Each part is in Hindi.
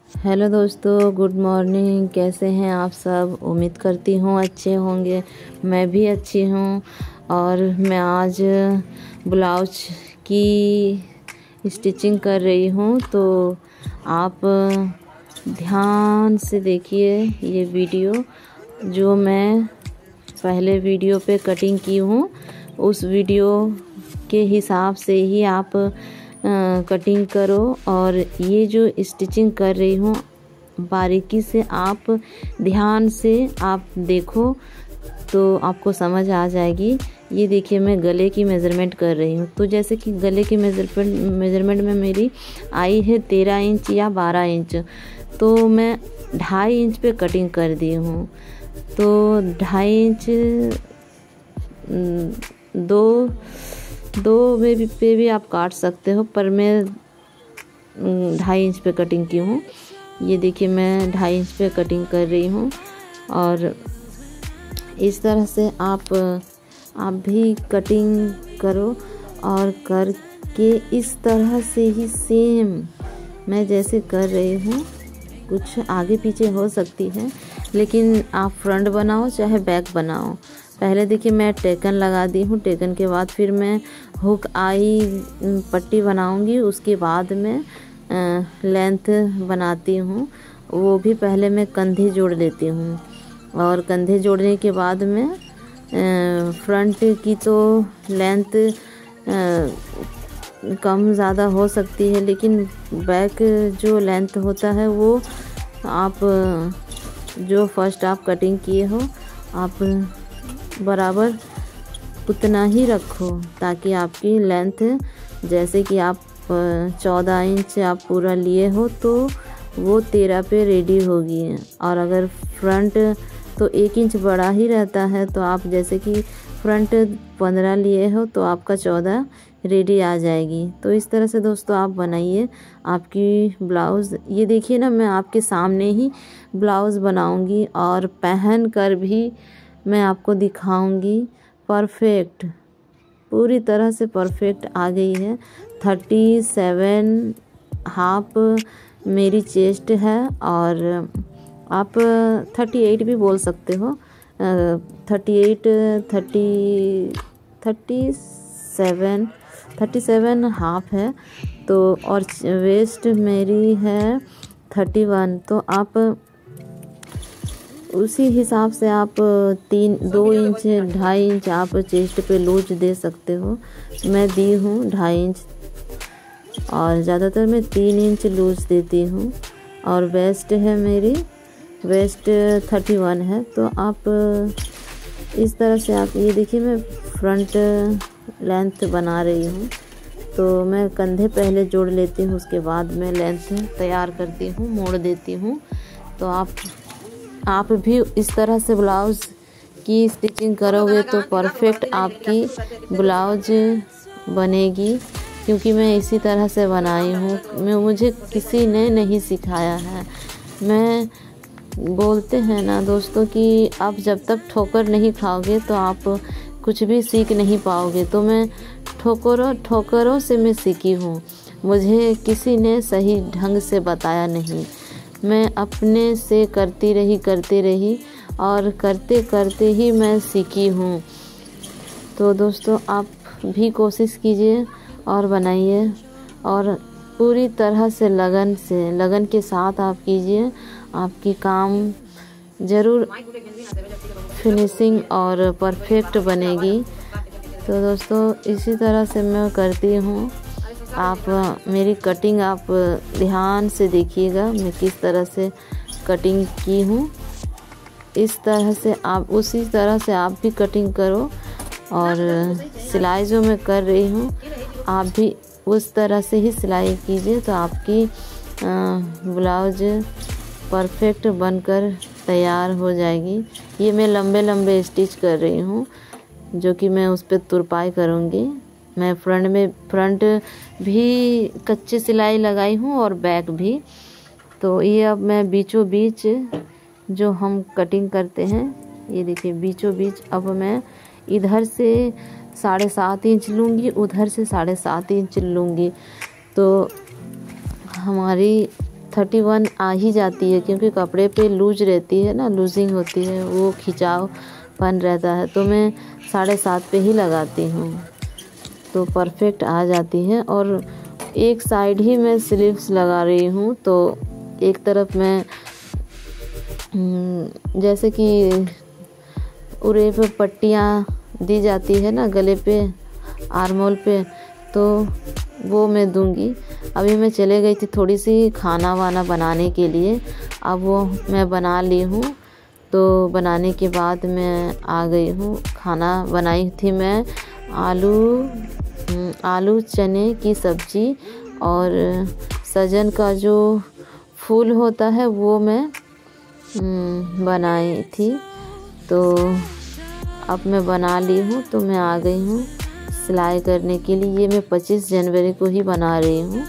हेलो दोस्तों, गुड मॉर्निंग। कैसे हैं आप सब? उम्मीद करती हूँ अच्छे होंगे। मैं भी अच्छी हूँ। और मैं आज ब्लाउज की स्टिचिंग कर रही हूँ, तो आप ध्यान से देखिए ये वीडियो। जो मैं पहले वीडियो पे कटिंग की हूँ, उस वीडियो के हिसाब से ही आप कटिंग करो। और ये जो स्टिचिंग कर रही हूँ, बारीकी से आप ध्यान से आप देखो तो आपको समझ आ जाएगी। ये देखिए, मैं गले की मेज़रमेंट कर रही हूँ। तो जैसे कि गले की मेज़रमेंट में मेरी आई है 13 इंच या 12 इंच, तो मैं 2.5 इंच पे कटिंग कर दी हूँ। तो 2.5 इंच दो पे भी आप काट सकते हो, पर मैं 2.5 इंच पे कटिंग की हूँ। ये देखिए, मैं 2.5 इंच पे कटिंग कर रही हूँ। और इस तरह से आप भी कटिंग करो। और करके इस तरह से ही सेम मैं जैसे कर रही हूँ, कुछ आगे पीछे हो सकती है, लेकिन आप फ्रंट बनाओ चाहे बैक बनाओ। पहले देखिए, मैं टेकन लगा दी हूँ। टेकन के बाद फिर मैं हुक आई पट्टी बनाऊंगी। उसके बाद मैं लेंथ बनाती हूँ। वो भी पहले मैं कंधे जोड़ लेती हूँ। और कंधे जोड़ने के बाद में फ्रंट की तो लेंथ कम ज़्यादा हो सकती है, लेकिन बैक जो लेंथ होता है वो आप जो फर्स्ट आप कटिंग किए हो, आप बराबर उतना ही रखो, ताकि आपकी लेंथ, जैसे कि आप 14 इंच आप पूरा लिए हो तो वो 13 पे रेडी होगी। और अगर फ्रंट तो 1 इंच बड़ा ही रहता है, तो आप जैसे कि फ्रंट 15 लिए हो तो आपका 14 रेडी आ जाएगी। तो इस तरह से दोस्तों आप बनाइए आपकी ब्लाउज़। ये देखिए ना, मैं आपके सामने ही ब्लाउज़ बनाऊंगी और पहन कर भी मैं आपको दिखाऊंगी। परफेक्ट, पूरी तरह से परफेक्ट आ गई है। 37.5 मेरी चेस्ट है, और आप 38 भी बोल सकते हो। 37.5 है। तो और वेस्ट मेरी है 31। तो आप उसी हिसाब से आप 2 इंच 2.5 इंच आप चेस्ट पे लूज दे सकते हो। मैं दी हूँ 2.5 इंच, और ज़्यादातर मैं 3 इंच लूज देती हूँ। और वेस्ट है मेरी, वेस्ट 31 है। तो आप इस तरह से आप ये देखिए, मैं फ्रंट लेंथ बना रही हूँ। तो मैं कंधे पहले जोड़ लेती हूँ, उसके बाद मैं लेंथ तैयार करती हूँ, मोड़ देती हूँ। तो आप भी इस तरह से ब्लाउज़ की स्टिचिंग करोगे तो परफेक्ट आपकी ब्लाउज बनेगी, क्योंकि मैं इसी तरह से बनाई हूँ। मुझे किसी ने नहीं सिखाया है। मैं बोलते हैं ना दोस्तों कि आप जब तक ठोकर नहीं खाओगे तो आप कुछ भी सीख नहीं पाओगे। तो मैं ठोकरों से मैं सीखी हूँ। मुझे किसी ने सही ढंग से बताया नहीं। मैं अपने से करती रही और करते करते ही मैं सीखी हूँ। तो दोस्तों आप भी कोशिश कीजिए और बनाइए, और पूरी तरह से लगन के साथ आप कीजिए। आपकी काम ज़रूर फिनिशिंग और परफेक्ट बनेगी। तो दोस्तों इसी तरह से मैं करती हूँ। आप मेरी कटिंग आप ध्यान से देखिएगा, मैं किस तरह से कटिंग की हूँ। इस तरह से आप उसी तरह से आप भी कटिंग करो। और सिलाई जो मैं कर रही हूँ, आप भी उस तरह से ही सिलाई कीजिए, तो आपकी ब्लाउज परफेक्ट बनकर तैयार हो जाएगी। ये मैं लंबे लंबे स्टिच कर रही हूँ, जो कि मैं उस पर तुरपाई करूँगी। मैं फ्रंट भी कच्ची सिलाई लगाई हूँ और बैक भी। तो ये अब मैं बीचों बीच जो हम कटिंग करते हैं, ये देखिए बीचों बीच अब मैं इधर से 7.5 इंच लूँगी, उधर से 7.5 इंच लूँगी। तो हमारी 31 आ ही जाती है, क्योंकि कपड़े पे लूज रहती है ना, लूजिंग होती है, वो खिंचावपन रहता है, तो मैं 7.5 पे ही लगाती हूँ, तो परफेक्ट आ जाती है। और एक साइड ही मैं स्लीव्स लगा रही हूँ, तो एक तरफ मैं जैसे कि उरे पे पट्टियाँ दी जाती है ना गले पे, आर्मोल पे, तो वो मैं दूंगी। अभी मैं चले गई थी थोड़ी सी खाना वाना बनाने के लिए, अब वो मैं बना ली हूँ। तो बनाने के बाद मैं आ गई हूँ। खाना बनाई थी मैं आलू चने की सब्ज़ी और सजन का जो फूल होता है वो मैं बनाई थी। तो अब मैं बना ली हूँ, तो मैं आ गई हूँ सिलाई करने के लिए। ये मैं 25 जनवरी को ही बना रही हूँ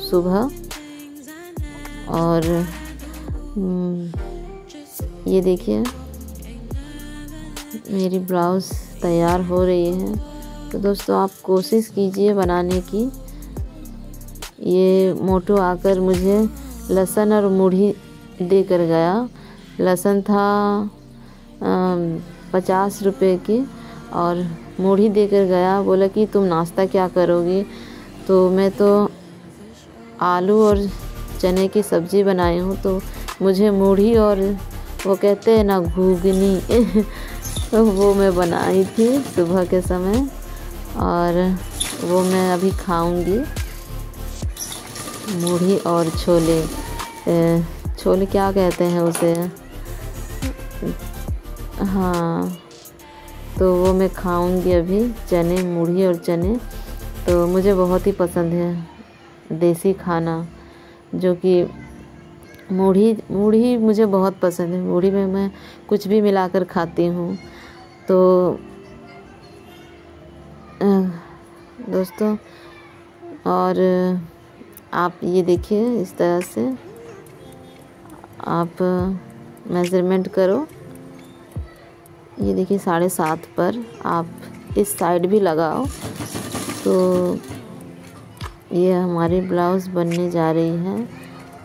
सुबह। और ये देखिए मेरी ब्लाउज़ तैयार हो रही है। तो दोस्तों आप कोशिश कीजिए बनाने की। ये मोटू आकर मुझे लहसुन और मूढ़ी देकर गया। लहसुन था 50 रुपए की और मूढ़ी देकर गया। बोला कि तुम नाश्ता क्या करोगी? तो मैं तो आलू और चने की सब्ज़ी बनाई हूँ, तो मुझे मूढ़ी और वो कहते हैं ना घुगनी तो वो मैं बनाई थी सुबह के समय, और वो मैं अभी खाऊंगी। मूढ़ी और छोले, छोले क्या कहते हैं उसे, हाँ, तो वो मैं खाऊंगी अभी। चने, मूढ़ी और चने तो मुझे बहुत ही पसंद है, देसी खाना, जो कि मूढ़ी मुझे बहुत पसंद है। मूढ़ी में मैं कुछ भी मिलाकर खाती हूँ। तो दोस्तों, और आप ये देखिए इस तरह से आप मेज़रमेंट करो। ये देखिए 7.5 पर आप इस साइड भी लगाओ। तो ये हमारी ब्लाउज़ बनने जा रही है।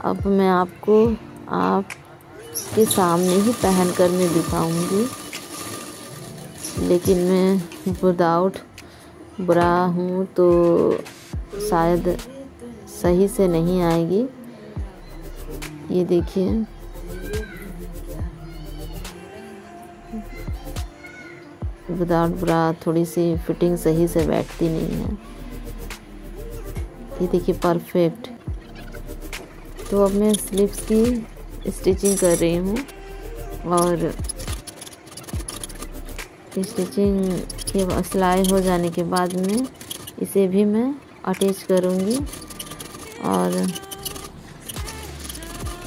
अब मैं आपको आपके सामने ही पहन कर मैं दिखाऊंगी, लेकिन मैं विदाउट ब्रा हूँ तो शायद सही से नहीं आएगी। ये देखिए विदाउट ब्रा थोड़ी सी फिटिंग सही से बैठती नहीं है। ये देखिए परफेक्ट। तो अब मैं स्लीव्स की स्टिचिंग कर रही हूँ, और स्टिचिंग के सिलाई हो जाने के बाद में इसे भी मैं अटैच करूँगी। और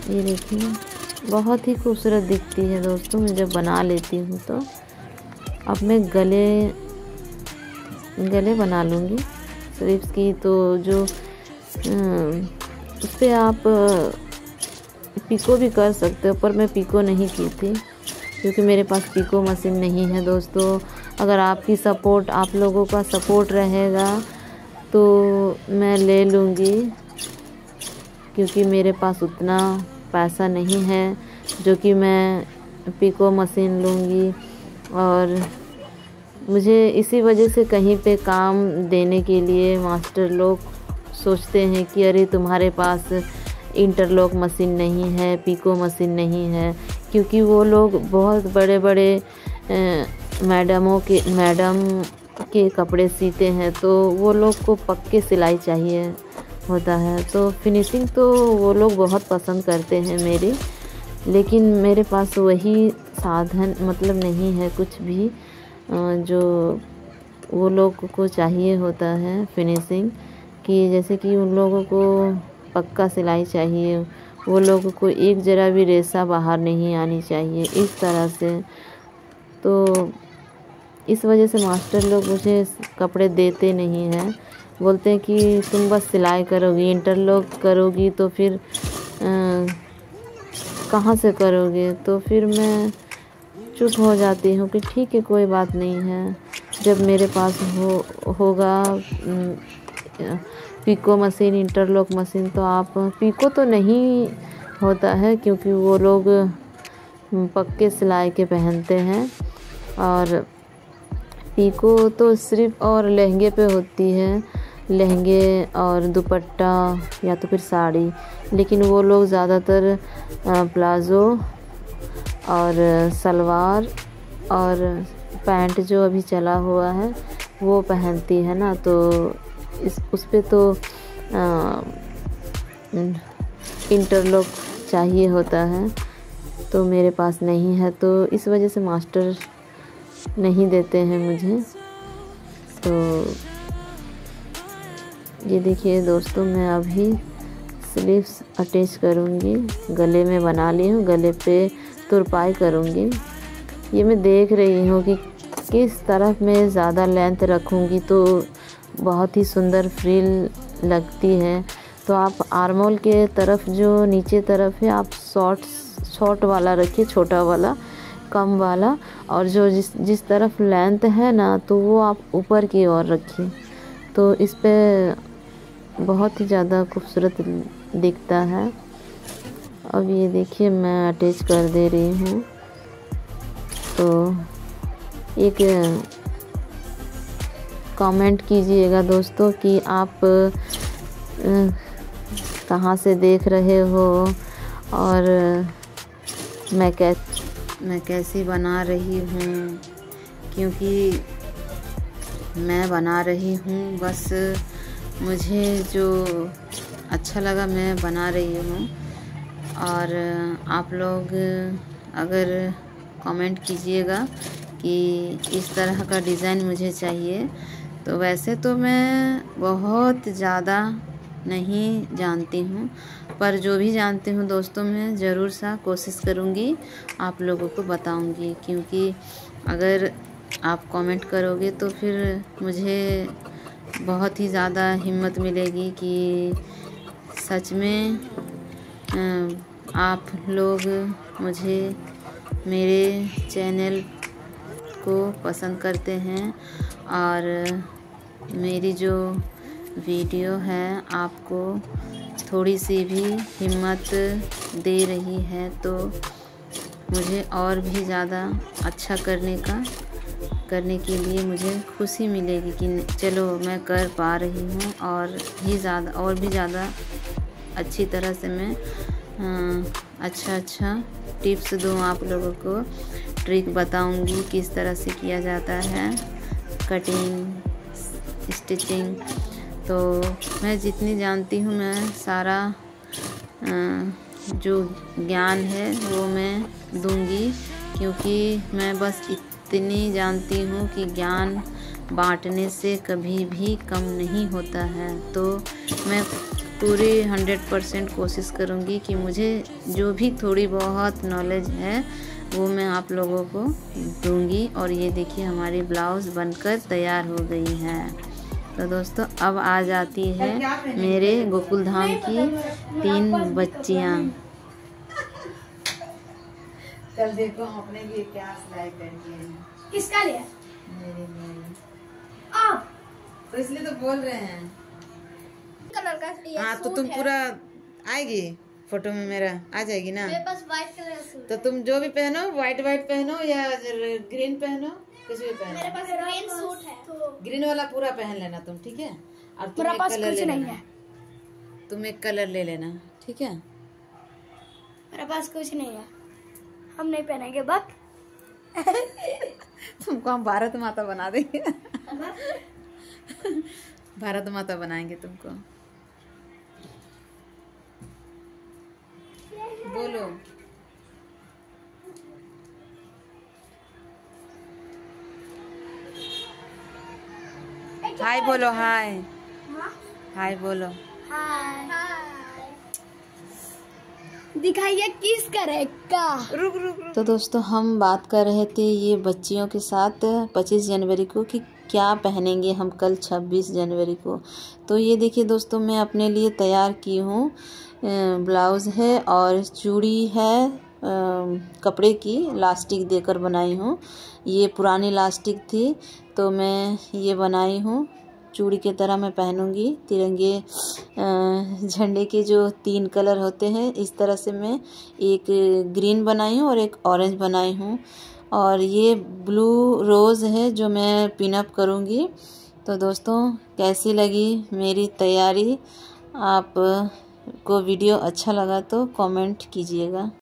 ये देखिए बहुत ही खूबसूरत दिखती है दोस्तों मैं जब बना लेती हूँ। तो अब मैं गले बना लूँगी स्लीव्स की। तो जो उस पर आप पिको भी कर सकते हो, पर मैं पिको नहीं की थी क्योंकि मेरे पास पिको मशीन नहीं है दोस्तों। अगर आपकी सपोर्ट, आप लोगों का सपोर्ट रहेगा तो मैं ले लूँगी, क्योंकि मेरे पास उतना पैसा नहीं है जो कि मैं पिको मशीन लूँगी। और मुझे इसी वजह से कहीं पे काम देने के लिए मास्टर लोग सोचते हैं कि अरे तुम्हारे पास इंटरलॉक मशीन नहीं है, पिको मशीन नहीं है, क्योंकि वो लोग बहुत बड़े बड़े मैडम के कपड़े सीते हैं, तो वो लोग को पक्के सिलाई चाहिए होता है। तो फिनिशिंग तो वो लोग बहुत पसंद करते हैं मेरी, लेकिन मेरे पास वही साधन मतलब नहीं है कुछ भी जो वो लोग को चाहिए होता है फिनिशिंग कि, जैसे कि उन लोगों को पक्का सिलाई चाहिए, वो लोगों को एक जरा भी रेशा बाहर नहीं आनी चाहिए, इस तरह से। तो इस वजह से मास्टर लोग मुझे कपड़े देते नहीं हैं, बोलते हैं कि तुम बस सिलाई करोगी, इंटरलॉक करोगी तो फिर कहाँ से करोगे। तो फिर मैं चुप हो जाती हूँ कि ठीक है कोई बात नहीं है, जब मेरे पास होगा पिको मशीन, इंटरलॉक मशीन, तो आप पिको तो नहीं होता है क्योंकि वो लोग पक्के सिलाई के पहनते हैं, और पिको तो सिर्फ और लहंगे पे होती है, लहंगे और दुपट्टा या तो फिर साड़ी। लेकिन वो लोग ज़्यादातर प्लाज़ो और सलवार और पैंट जो अभी चला हुआ है वो पहनती है ना, तो उस पे तो इंटरलॉक चाहिए होता है, तो मेरे पास नहीं है, तो इस वजह से मास्टर नहीं देते हैं मुझे। तो ये देखिए दोस्तों, मैं अभी स्लीव्स अटैच करूँगी, गले में बना ली हूँ, गले पे तुरपाई करूँगी। ये मैं देख रही हूँ कि किस तरफ मैं ज़्यादा लेंथ रखूँगी तो बहुत ही सुंदर फ्रिल लगती है। तो आप आर्मोल के तरफ जो नीचे तरफ है आप शॉर्ट वाला रखिए, छोटा वाला, कम वाला, और जो जिस तरफ लेंथ है ना तो वो आप ऊपर की ओर रखिए, तो इस पे बहुत ही ज़्यादा खूबसूरत दिखता है। अब ये देखिए मैं अटैच कर दे रही हूँ। तो एक कमेंट कीजिएगा दोस्तों कि आप कहाँ से देख रहे हो और मैं कैसी बना रही हूँ, क्योंकि मैं बना रही हूँ, बस मुझे जो अच्छा लगा मैं बना रही हूँ। और आप लोग अगर कमेंट कीजिएगा कि इस तरह का डिज़ाइन मुझे चाहिए, तो वैसे तो मैं बहुत ज़्यादा नहीं जानती हूँ, पर जो भी जानती हूँ दोस्तों मैं ज़रूर सा कोशिश करूँगी आप लोगों को बताऊँगी, क्योंकि अगर आप कमेंट करोगे तो फिर मुझे बहुत ही ज़्यादा हिम्मत मिलेगी कि सच में आप लोग मुझे, मेरे चैनल को पसंद करते हैं और मेरी जो वीडियो है आपको थोड़ी सी भी हिम्मत दे रही है, तो मुझे और भी ज़्यादा अच्छा करने के लिए मुझे खुशी मिलेगी कि चलो मैं कर पा रही हूँ, और भी ज़्यादा अच्छी तरह से मैं अच्छा टिप्स दूँ आप लोगों को, ट्रिक बताऊँगी किस तरह से किया जाता है कटिंग, स्टिचिंग। तो मैं जितनी जानती हूँ मैं सारा जो ज्ञान है वो मैं दूँगी, क्योंकि मैं बस इतनी जानती हूँ कि ज्ञान बांटने से कभी भी कम नहीं होता है। तो मैं पूरी 100% कोशिश करूँगी कि मुझे जो भी थोड़ी बहुत नॉलेज है वो मैं आप लोगों को दूँगी। और ये देखिए हमारी ब्लाउज़ बनकर तैयार हो गई है। तो दोस्तों अब आ जाती है मेरे गोकुल धाम की 3 बच्चियाँ। कल देखो हम अपने लिए क्या सिलाई करके हैं। किसका लिया? मेरे लिए। आप तो इसलिए तो बोल रहे हैं। कलर का ये हाँ तो सूट तुम है। पूरा आएगी फोटो में, मेरा आ जाएगी ना। मेरे पास व्हाइट कलर का सूट तो तुम जो भी पहनो, व्हाइट पहनो या ग्रीन पहनो, कुछ भी है। पहनो। मेरे पास ग्रीन सूट है। तो ग्रीन वाला पूरा पहन लेना तुम, ठीक है। और तुम मेरा एक पास कलर कुछ ले नहीं लेना। है। तुम एक कलर ले लेना, ठीक है। मेरे पास कुछ नहीं है, हम नहीं पहनेंगे बक। तुमको हम भारत माता बना देंगे। भारत माता बनाएंगे तुमको। बोलो। हाय बोलो, हाय हाय बोलो। दिखाइए किस करेगा। रुक रुक रुक। तो दोस्तों हम बात कर रहे थे ये बच्चियों के साथ 25 जनवरी को कि क्या पहनेंगे हम कल 26 जनवरी को। तो ये देखिए दोस्तों मैं अपने लिए तैयार की हूँ, ब्लाउज़ है और चूड़ी है, कपड़े की लास्टिक देकर बनाई हूँ। ये पुरानी लास्टिक थी तो मैं ये बनाई हूँ चूड़ी की तरह मैं पहनूंगी। तिरंगे झंडे के जो 3 कलर होते हैं, इस तरह से मैं एक ग्रीन बनाई हूँ और एक ऑरेंज बनाई हूँ। और ये ब्लू रोज़ है जो मैं पिन अप करूँगी। तो दोस्तों, कैसी लगी मेरी तैयारी? आप को वीडियो अच्छा लगा तो कमेंट कीजिएगा।